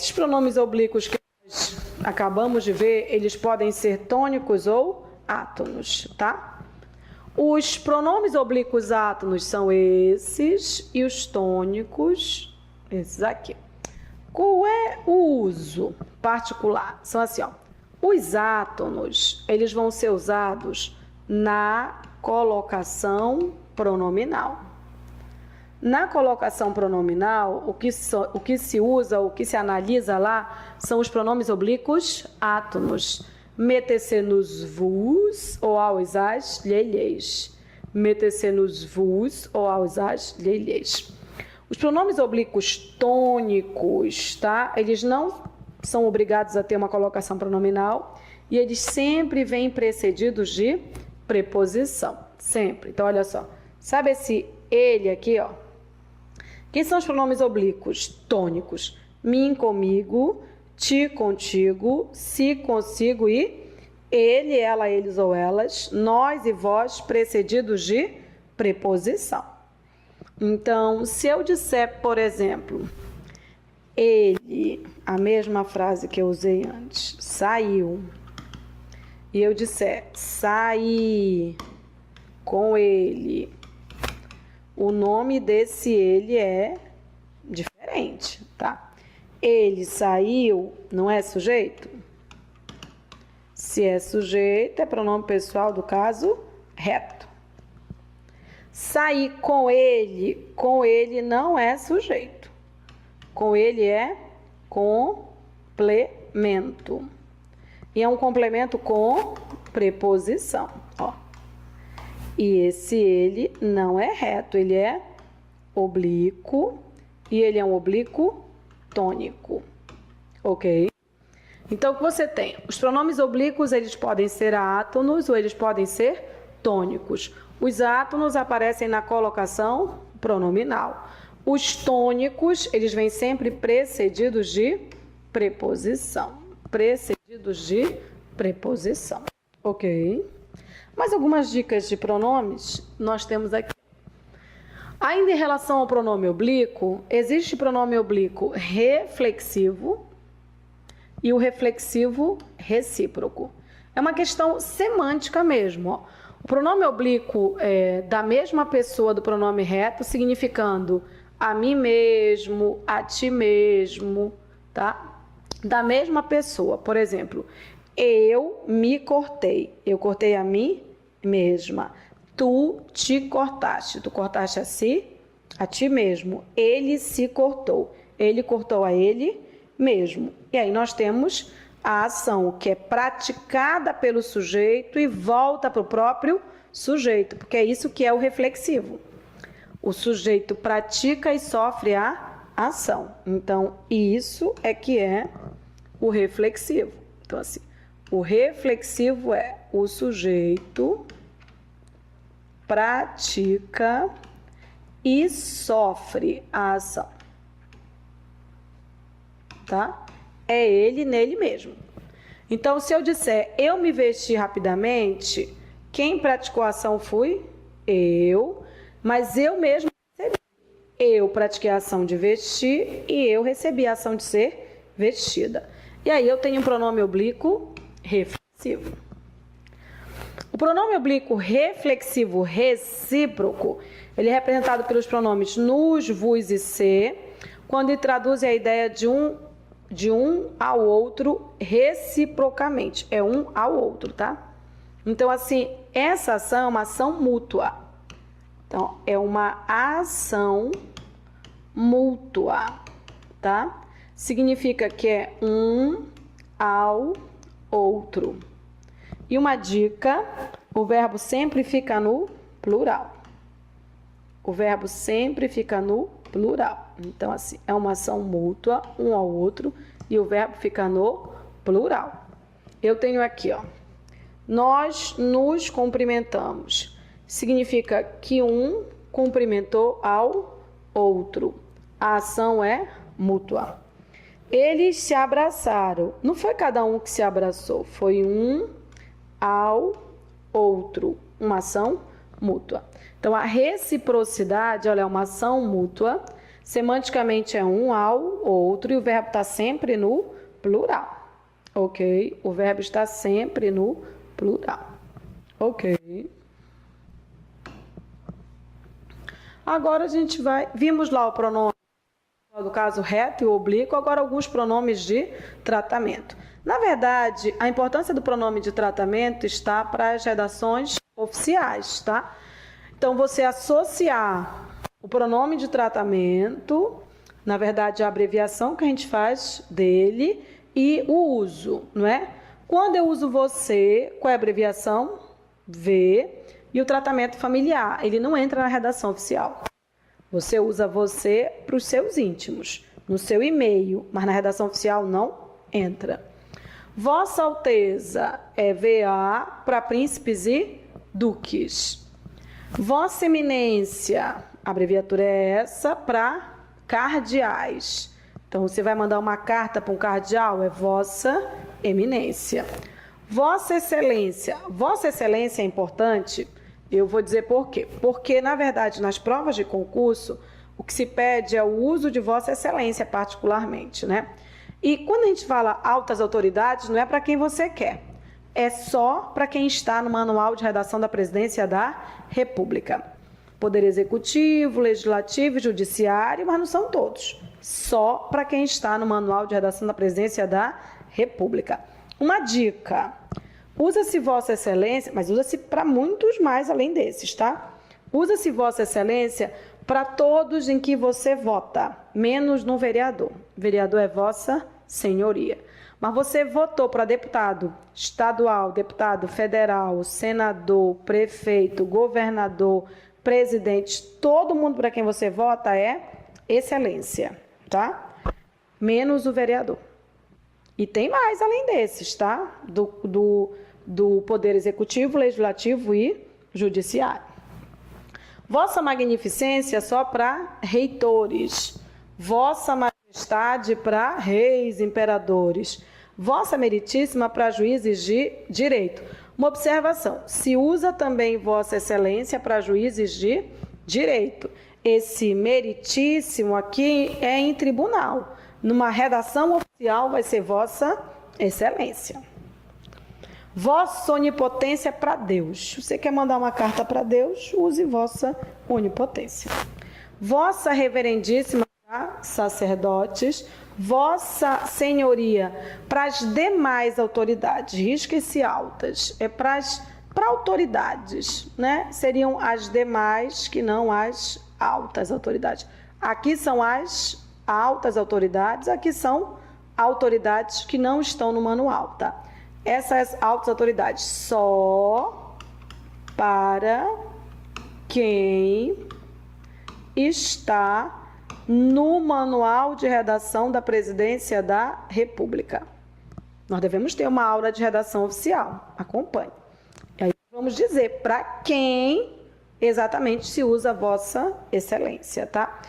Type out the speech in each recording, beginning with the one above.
Esses pronomes oblíquos que nós acabamos de ver, eles podem ser tônicos ou átonos, tá? Os pronomes oblíquos átonos são esses e os tônicos, esses aqui. Qual é o uso particular? São assim, ó. Os átonos, eles vão ser usados na colocação pronominal. Na colocação pronominal, o que se usa, o que se analisa lá, são os pronomes oblíquos átonos. Meter-se nos vos ou aos as lhelhês. Meter-se nos vos ou aos as lhelhês. Os pronomes oblíquos tônicos, tá? Eles não são obrigados a ter uma colocação pronominal e eles sempre vêm precedidos de preposição. Sempre. Então, olha só. Sabe esse ele aqui, ó? Quem são os pronomes oblíquos tônicos? Mim, comigo, ti, contigo, si, consigo e ele, ela, eles ou elas, nós e vós, precedidos de preposição. Então, se eu disser, por exemplo, ele, a mesma frase que eu usei antes, saiu, e eu disser saí com ele, o nome desse ele é diferente, tá? Ele saiu, não é sujeito? Se é sujeito, é pronome pessoal do caso reto. Sair com ele não é sujeito. Com ele é complemento. E é um complemento com preposição, ó. E esse ele não é reto, ele é oblíquo e ele é um oblíquo tônico, ok? Então, o que você tem? Os pronomes oblíquos, eles podem ser átonos ou eles podem ser tônicos. Os átonos aparecem na colocação pronominal. Os tônicos, eles vêm sempre precedidos de preposição. Precedidos de preposição, ok? Mais algumas dicas de pronomes nós temos aqui. Ainda em relação ao pronome oblíquo, existe pronome oblíquo reflexivo e o reflexivo recíproco. É uma questão semântica mesmo, ó. O pronome oblíquo é da mesma pessoa do pronome reto, significando a mim mesmo, a ti mesmo, tá? Da mesma pessoa. Por exemplo, eu me cortei. Eu cortei a mim mesma. Tu te cortaste. Tu cortaste a ti mesmo. Ele se cortou. Ele cortou a ele mesmo. E aí nós temos a ação que é praticada pelo sujeito e volta para o próprio sujeito, porque é isso que é o reflexivo. O sujeito pratica e sofre a ação. Então, isso é que é o reflexivo. Então, assim, o reflexivo é o sujeito pratica e sofre a ação. Tá? É ele nele mesmo. Então, se eu disser eu me vesti rapidamente, quem praticou a ação fui eu, mas eu mesmo recebi. Eu pratiquei a ação de vestir e eu recebi a ação de ser vestida. E aí eu tenho um pronome oblíquo reflexivo. O pronome oblíquo reflexivo recíproco, ele é representado pelos pronomes nos, vos e se, quando traduzem a ideia de um ao outro reciprocamente. É um ao outro, tá? Então, assim, essa ação é uma ação mútua. Então, é uma ação mútua, tá? Significa que é um ao outro. E uma dica, o verbo sempre fica no plural. O verbo sempre fica no plural. Então, assim, é uma ação mútua, um ao outro, e o verbo fica no plural. Eu tenho aqui, ó, nós nos cumprimentamos. Significa que um cumprimentou ao outro. A ação é mútua. Eles se abraçaram. Não foi cada um que se abraçou, foi um ao outro. Uma ação mútua. Então, a reciprocidade, olha, é uma ação mútua Semanticamente é um ao outro e o verbo está sempre no plural. Ok? O verbo está sempre no plural. Ok? Agora a gente vai... Vimos lá o pronome, no caso reto e oblíquo, agora alguns pronomes de tratamento. Na verdade, a importância do pronome de tratamento está para as redações oficiais, tá? Então, você associar o pronome de tratamento, na verdade, a abreviação que a gente faz dele e o uso, não é? Quando eu uso você, qual é a abreviação? V. E o tratamento familiar, ele não entra na redação oficial. Você usa você para os seus íntimos, no seu e-mail, mas na redação oficial não entra. Vossa Alteza é VA para príncipes e duques. Vossa Eminência, a abreviatura é essa, para cardeais. Então, você vai mandar uma carta para um cardeal, é Vossa Eminência. Vossa Excelência. Vossa Excelência é importante, eu vou dizer por quê. Porque, na verdade, nas provas de concurso, o que se pede é o uso de Vossa Excelência, particularmente, né? E quando a gente fala altas autoridades, não é para quem você quer. É só para quem está no Manual de Redação da Presidência da República. Poder Executivo, Legislativo e Judiciário, mas não são todos. Só para quem está no Manual de Redação da Presidência da República. Uma dica, usa-se Vossa Excelência, mas usa-se para muitos mais além desses, tá? Usa-se Vossa Excelência para todos em que você vota, menos no vereador. Vereador é Vossa Senhoria. Mas você votou para deputado estadual, deputado federal, senador, prefeito, governador, presidente, todo mundo para quem você vota é Excelência, tá? Menos o vereador. E tem mais além desses, tá? Do Poder Executivo, Legislativo e Judiciário. Vossa Magnificência só para reitores. Vossa Majestade para reis, imperadores. Vossa Meritíssima para juízes de direito. Uma observação, se usa também Vossa Excelência para juízes de direito. Esse meritíssimo aqui é em tribunal. Numa redação oficial vai ser Vossa Excelência. Vossa Onipotência para Deus. Você quer mandar uma carta para Deus? Use Vossa Onipotência. Vossa Reverendíssima para sacerdotes. Vossa Senhoria para as demais autoridades. Risque-se altas. É para autoridades, né? Seriam as demais que não as altas autoridades. Aqui são as altas autoridades, aqui são autoridades que não estão no manual, tá? Essas altas autoridades só para quem está no Manual de Redação da Presidência da República. Nós devemos ter uma aula de redação oficial, acompanhe. E aí vamos dizer para quem exatamente se usa Vossa Excelência, tá?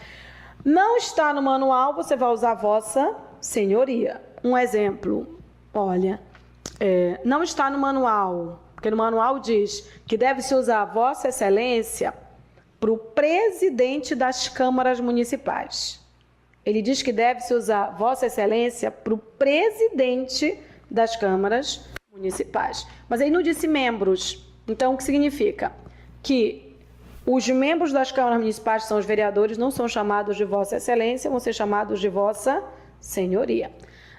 Não está no manual, você vai usar Vossa Senhoria. Um exemplo, olha, não está no manual, porque no manual diz que deve-se usar Vossa Excelência para o presidente das câmaras municipais. Ele diz que deve-se usar Vossa Excelência para o presidente das câmaras municipais. Mas aí não disse membros. Então, o que significa? Que os membros das câmaras municipais, que são os vereadores, não são chamados de Vossa Excelência, vão ser chamados de Vossa Senhoria.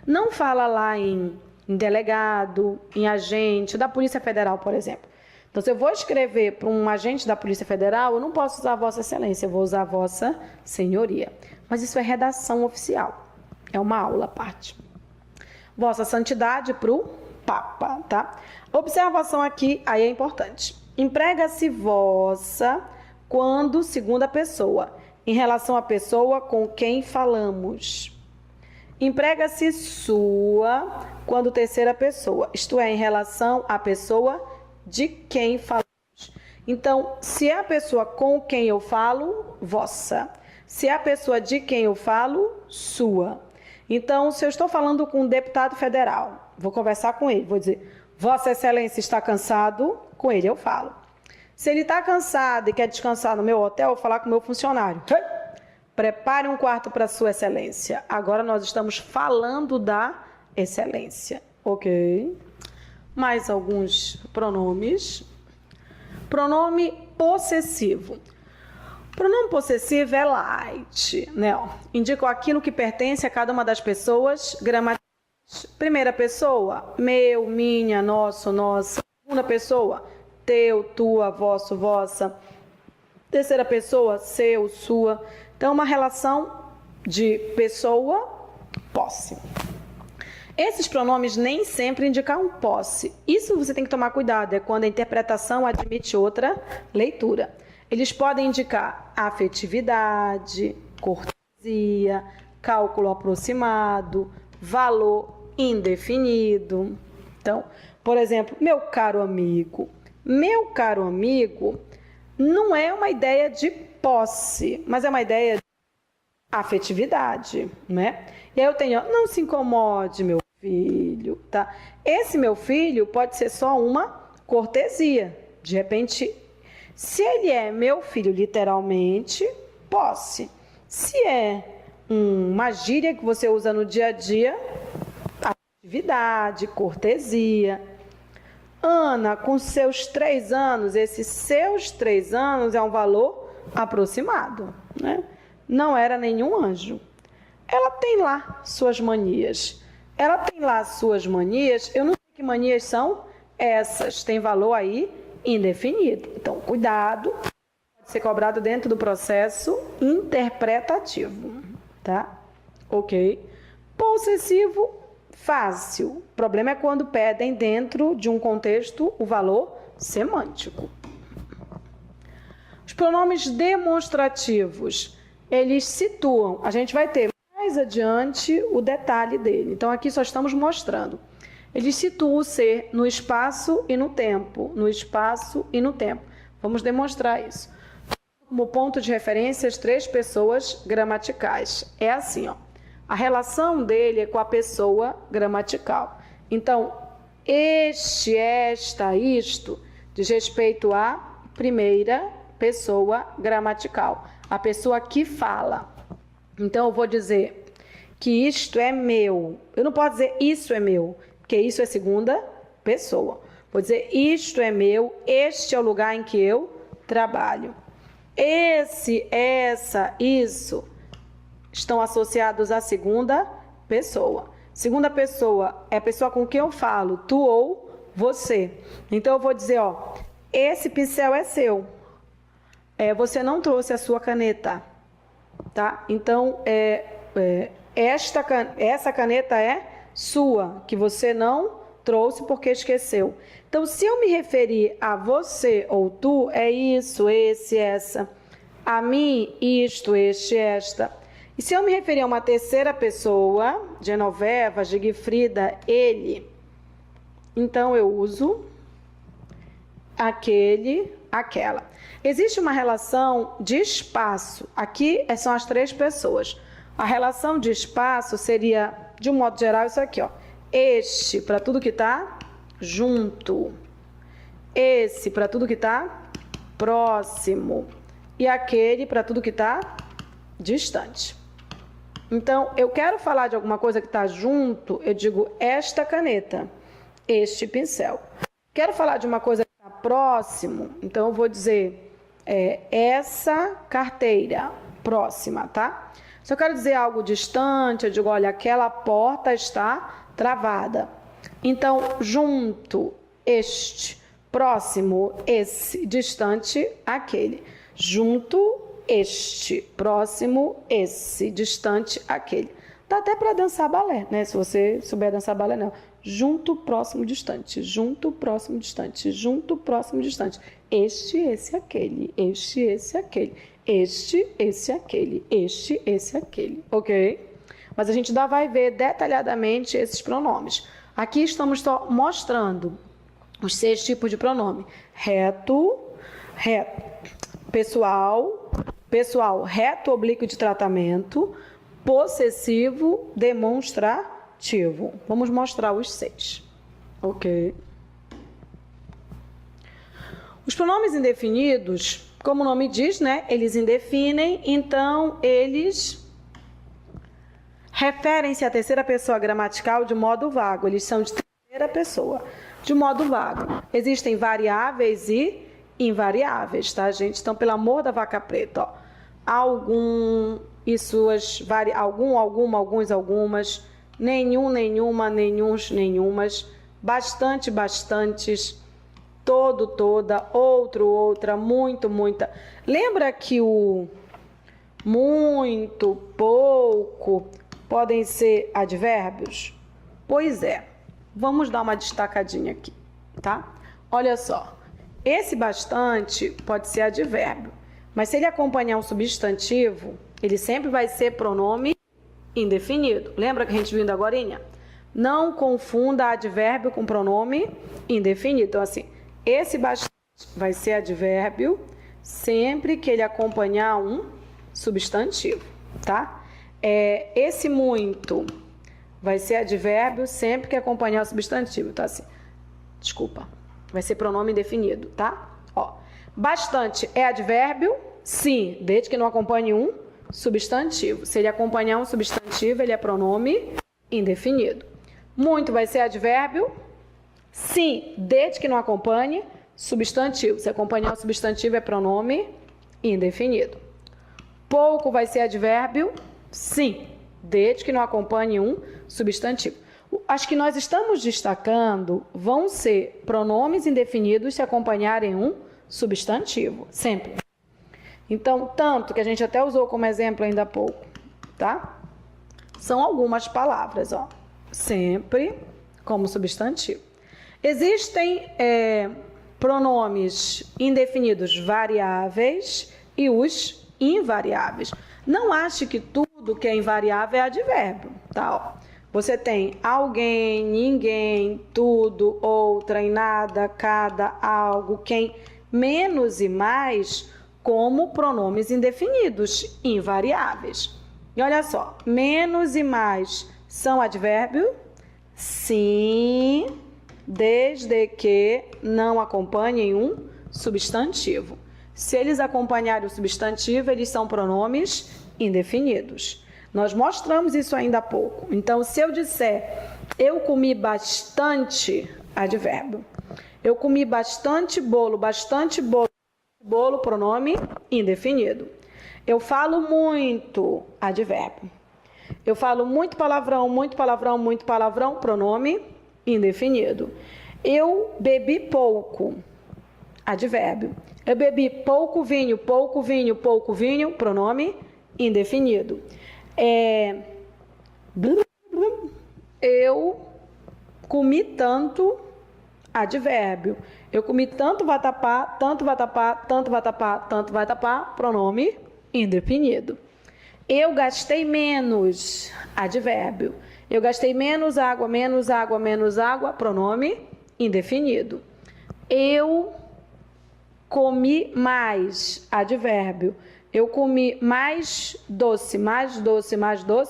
Não fala lá em delegado, em agente da Polícia Federal, por exemplo. Então, se eu vou escrever para um agente da Polícia Federal, eu não posso usar Vossa Excelência, eu vou usar Vossa Senhoria. Mas isso é redação oficial, é uma aula à parte. Vossa Santidade para o Papa, tá? Observação aqui, aí é importante. Emprega-se vossa quando segunda pessoa, em relação à pessoa com quem falamos. Emprega-se sua quando terceira pessoa, isto é, em relação à pessoa de quem falamos. Então, se é a pessoa com quem eu falo, vossa. Se é a pessoa de quem eu falo, sua. Então, se eu estou falando com um deputado federal, vou conversar com ele, vou dizer, Vossa Excelência está cansado? Com ele eu falo. Se ele está cansado e quer descansar no meu hotel, eu vou falar com o meu funcionário. Prepare um quarto para sua excelência. Agora nós estamos falando da excelência, ok? Mais alguns pronomes. Pronome possessivo. Pronome possessivo é light, né? Indica aquilo que pertence a cada uma das pessoas gramaticais. Primeira pessoa, meu, minha, nosso, nossa. Segunda pessoa, teu, tua, vosso, vossa. Terceira pessoa, seu, sua. Então, uma relação de pessoa, posse. Esses pronomes nem sempre indicam posse. Isso você tem que tomar cuidado, é quando a interpretação admite outra leitura. Eles podem indicar afetividade, cortesia, cálculo aproximado, valor indefinido. Então, por exemplo, meu caro amigo. Meu caro amigo não é uma ideia de posse, mas é uma ideia de afetividade, né? E aí eu tenho, não se incomode, meu filho, tá? Esse meu filho pode ser só uma cortesia. De repente, se ele é meu filho literalmente, posse. Se é uma gíria que você usa no dia a dia, afetividade, cortesia. Ana, com seus 3 anos, esses seus 3 anos é um valor aproximado, né? Não era nenhum anjo. Ela tem lá suas manias. Ela tem lá suas manias. Eu não sei que manias são essas. Tem valor aí indefinido. Então, cuidado. Pode ser cobrado dentro do processo interpretativo, tá? Ok. Possessivo, fácil. O problema é quando pedem dentro de um contexto o valor semântico. Os pronomes demonstrativos, eles situam. A gente vai ter mais adiante o detalhe dele. Então, aqui só estamos mostrando. Eles situam o ser no espaço e no tempo. No espaço e no tempo. Vamos demonstrar isso. Como ponto de referência, as 3 pessoas gramaticais. É assim, ó. A relação dele é com a pessoa gramatical. Então, este, esta, isto, diz respeito à primeira pessoa gramatical. A pessoa que fala. Então, eu vou dizer que isto é meu. Eu não posso dizer isso é meu, porque isso é segunda pessoa. Vou dizer isto é meu, este é o lugar em que eu trabalho. Esse, essa, isso estão associados à segunda pessoa. Segunda pessoa é a pessoa com quem eu falo, tu ou você. Então, eu vou dizer, ó, esse pincel é seu. Você não trouxe a sua caneta, tá? Então, essa caneta é sua, que você não trouxe porque esqueceu. Então, se eu me referir a você ou tu, é isso, esse, essa. A mim, isto, este, esta. E se eu me referir a uma terceira pessoa, Genoveva, Gigfrida, ele, então eu uso aquele, aquela. Existe uma relação de espaço. Aqui são as 3 pessoas. A relação de espaço seria, de um modo geral, isso aqui, ó. Este, para tudo que está junto. Esse, para tudo que está próximo. E aquele, para tudo que está distante. Então, eu quero falar de alguma coisa que está junto, eu digo esta caneta, este pincel. Quero falar de uma coisa que está próximo, então eu vou dizer essa carteira, próxima, tá? Se eu quero dizer algo distante, eu digo, olha, aquela porta está travada. Então, junto, este, próximo, esse, distante, aquele. Junto, este, próximo, esse, distante, aquele. Dá até para dançar balé, né? Se você souber dançar balé, não. Junto, próximo, distante. Junto, próximo, distante. Junto, próximo, distante. Este, esse, aquele. Este, esse, aquele. Este, esse, aquele. Este, esse, aquele. Ok? Mas a gente ainda vai ver detalhadamente esses pronomes. Aqui estamos só mostrando os 6 tipos de pronome. Reto, reto. Pessoal, reto, oblíquo de tratamento, possessivo, demonstrativo. Vamos mostrar os 6. Ok. Os pronomes indefinidos, Como o nome diz, né? Eles indefinem, então eles referem-se à terceira pessoa gramatical de modo vago. Eles são de terceira pessoa, de modo vago. Existem variáveis e invariáveis, tá, gente? Então, pelo amor da vaca preta, ó, algum e suas algum, alguma, alguns, algumas, nenhum, nenhuma, nenhuns, nenhumas, bastante, bastantes, todo, toda, outro, outra, muito, muita. Lembra que o muito, pouco podem ser advérbios? Pois é. Vamos dar uma destacadinha aqui, tá? Olha só. Esse bastante pode ser advérbio, mas se ele acompanhar um substantivo, ele sempre vai ser pronome indefinido. Lembra que a gente viu ainda agorinha? Não confunda advérbio com pronome indefinido. Então, assim, esse bastante vai ser advérbio sempre que ele acompanhar um substantivo, tá? Esse muito vai ser advérbio sempre que acompanhar o substantivo. Então, assim, desculpa, vai ser pronome indefinido, tá? Ó, bastante é advérbio? Sim, desde que não acompanhe um substantivo. Se ele acompanhar um substantivo, ele é pronome indefinido. Muito vai ser advérbio? Sim, desde que não acompanhe substantivo. Se acompanhar o substantivo, é pronome indefinido. Pouco vai ser advérbio? Sim, desde que não acompanhe um substantivo. As que nós estamos destacando vão ser pronomes indefinidos se acompanharem um substantivo, sempre. Então, tanto que a gente até usou como exemplo ainda há pouco, tá? São algumas palavras, ó, sempre como substantivo. Existem pronomes indefinidos variáveis e os invariáveis. Não ache que tudo que é invariável é advérbio, tá? Ó, você tem alguém, ninguém, tudo, outrem, nada, cada, algo, quem, menos e mais como pronomes indefinidos, invariáveis. E olha só, menos e mais são advérbio? Sim, desde que não acompanhem um substantivo. Se eles acompanharem o substantivo, eles são pronomes indefinidos. Nós mostramos isso ainda há pouco. Então, se eu disser, eu comi bastante, advérbio. Eu comi bastante bolo, pronome indefinido. Eu falo muito, advérbio. Eu falo muito palavrão, pronome indefinido. Eu bebi pouco, advérbio. Eu bebi pouco vinho, pronome indefinido. Eu comi tanto, advérbio. Eu comi tanto vatapá, pronome indefinido. Eu gastei menos, advérbio. Eu gastei menos água, pronome indefinido. Eu comi mais, advérbio. Eu comi mais doce,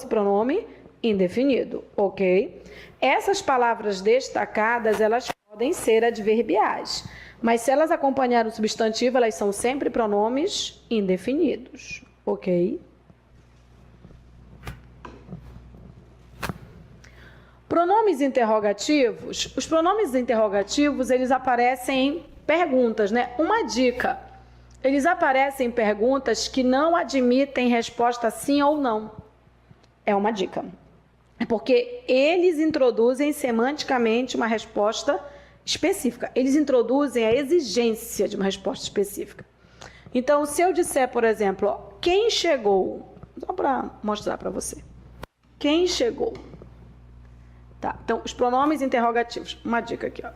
pronome indefinido, ok? Essas palavras destacadas, elas podem ser adverbiais, mas se elas acompanharem o substantivo, elas são sempre pronomes indefinidos, ok? Pronomes interrogativos. Os pronomes interrogativos, eles aparecem em perguntas, né? Uma dica. Eles aparecem em perguntas que não admitem resposta sim ou não. É uma dica. É porque eles introduzem semanticamente uma resposta específica. Eles introduzem a exigência de uma resposta específica. Então, se eu disser, por exemplo, ó, quem chegou? Só para mostrar para você. Quem chegou? Tá, então, os pronomes interrogativos. Uma dica aqui, ó.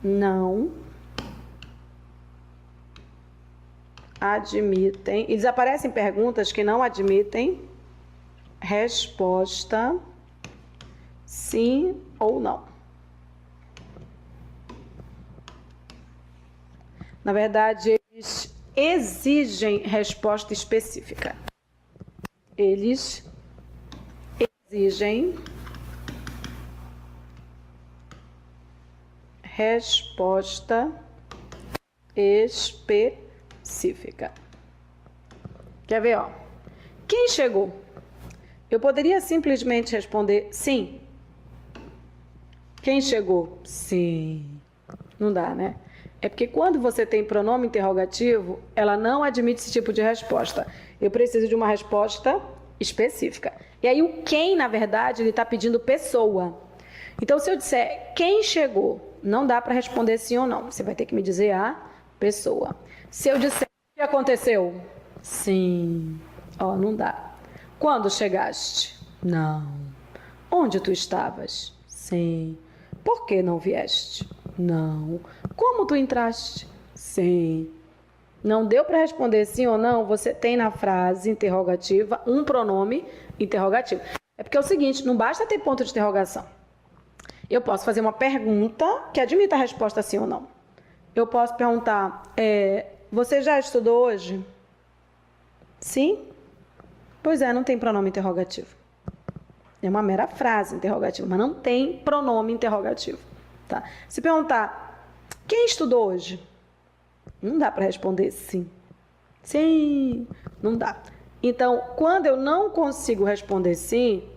Não admitem. Eles aparecem em perguntas que não admitem resposta sim ou não. Na verdade, eles exigem resposta específica. Eles exigem resposta específica. específica. Quer ver, ó? Quem chegou? Eu poderia simplesmente responder sim. Quem chegou? Sim. Não dá, né? É porque quando você tem pronome interrogativo, ela não admite esse tipo de resposta. Eu preciso de uma resposta específica. E aí o quem, na verdade, ele está pedindo pessoa. Então, se eu disser quem chegou, não dá para responder sim ou não. Você vai ter que me dizer a pessoa. Se eu disser o que aconteceu? Sim. Ó, não dá. Quando chegaste? Não. Onde tu estavas? Sim. Por que não vieste? Não. Como tu entraste? Sim. Não deu para responder sim ou não, você tem na frase interrogativa um pronome interrogativo. É porque é o seguinte, não basta ter ponto de interrogação. Eu posso fazer uma pergunta que admita a resposta sim ou não. Eu posso perguntar, você já estudou hoje? Sim? Pois é, não tem pronome interrogativo. É uma mera frase interrogativa, mas não tem pronome interrogativo. Tá? Se perguntar, quem estudou hoje? Não dá para responder sim. Sim, não dá. Então, quando eu não consigo responder sim,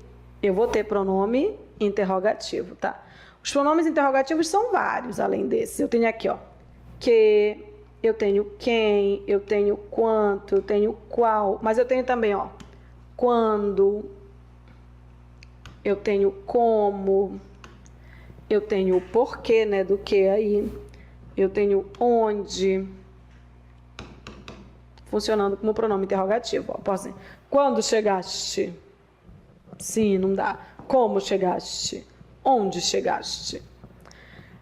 eu vou ter pronome interrogativo, tá? Os pronomes interrogativos são vários, além desses. Eu tenho aqui, ó, que, eu tenho quem, eu tenho quanto, eu tenho qual, mas eu tenho também, ó, quando, eu tenho como, eu tenho o porquê, né, do que aí, eu tenho onde, funcionando como pronome interrogativo. Ó, posso dizer, quando chegaste? Sim, não dá. Como chegaste? Onde chegaste?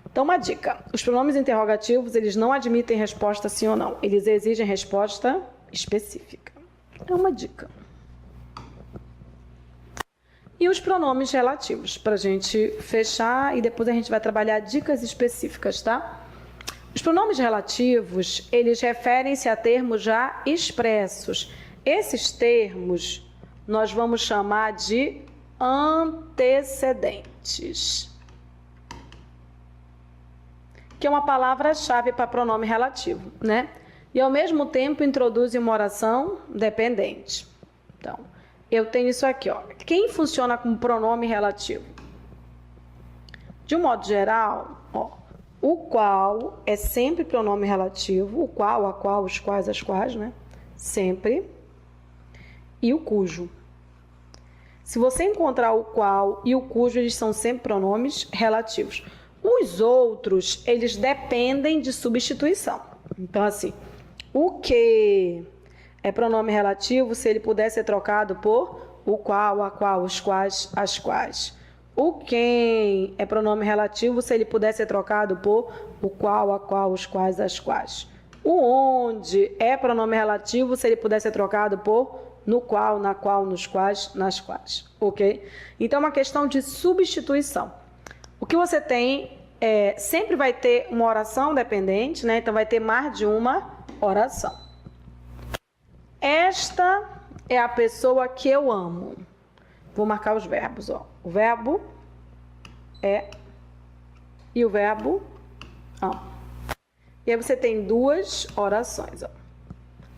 Então, uma dica. Os pronomes interrogativos, eles não admitem resposta sim ou não. Eles exigem resposta específica. É uma dica. E os pronomes relativos, para a gente fechar e depois a gente vai trabalhar dicas específicas, tá? Os pronomes relativos, eles referem-se a termos já expressos. Esses termos nós vamos chamar de antecedentes, que é uma palavra-chave para pronome relativo, né? E ao mesmo tempo introduz uma oração dependente. Então, eu tenho isso aqui, ó. Quem funciona como pronome relativo? De um modo geral, ó, o qual é sempre pronome relativo, o qual, a qual, os quais, as quais, né? Sempre. E o cujo. Se você encontrar o qual e o cujo, eles são sempre pronomes relativos. Os outros, eles dependem de substituição. Então, assim, o que é pronome relativo se ele puder ser trocado por o qual, a qual, os quais, as quais. O quem é pronome relativo se ele puder ser trocado por o qual, a qual, os quais, as quais. O onde é pronome relativo se ele puder ser trocado por no qual, na qual, nos quais, nas quais. Ok? Então, é uma questão de substituição. O que você tem sempre vai ter uma oração dependente, né? Então, vai ter mais de uma oração. Esta é a pessoa que eu amo. Vou marcar os verbos, ó. O verbo é e o verbo amo. E aí você tem duas orações, ó.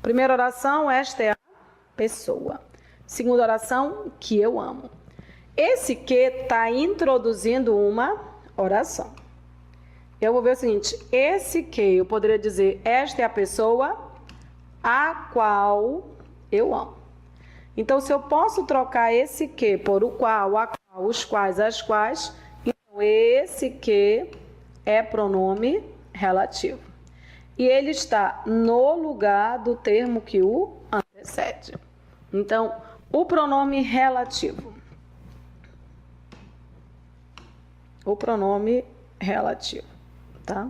Primeira oração, esta é a pessoa. Segunda oração, que eu amo. Esse que está introduzindo uma oração. Eu vou ver o seguinte, esse que eu poderia dizer, esta é a pessoa a qual eu amo. Então, se eu posso trocar esse que por o qual, a qual, os quais, as quais, então esse que é pronome relativo. E ele está no lugar do termo que o antecede. Então, o pronome relativo. O pronome relativo, tá?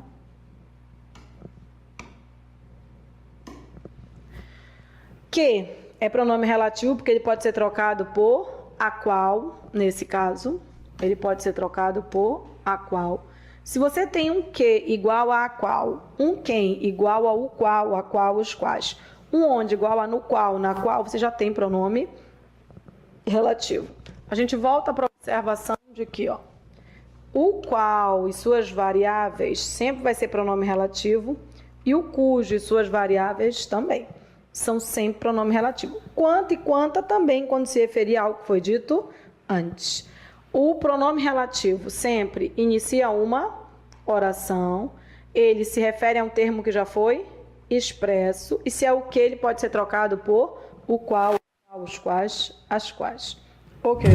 Que é pronome relativo porque ele pode ser trocado por a qual, nesse caso, ele pode ser trocado por a qual. Se você tem um que igual a qual, um quem igual ao qual, a qual, os quais, um onde igual a no qual, na qual, você já tem pronome relativo. A gente volta para a observação de que, ó, o qual e suas variáveis sempre vai ser pronome relativo e o cujo e suas variáveis também. São sempre pronome relativo. Quanto e quanta também, quando se referir a algo que foi dito antes. O pronome relativo sempre inicia uma oração, ele se refere a um termo que já foi expresso, e se é o que, ele pode ser trocado por o qual, os quais, as quais. Ok.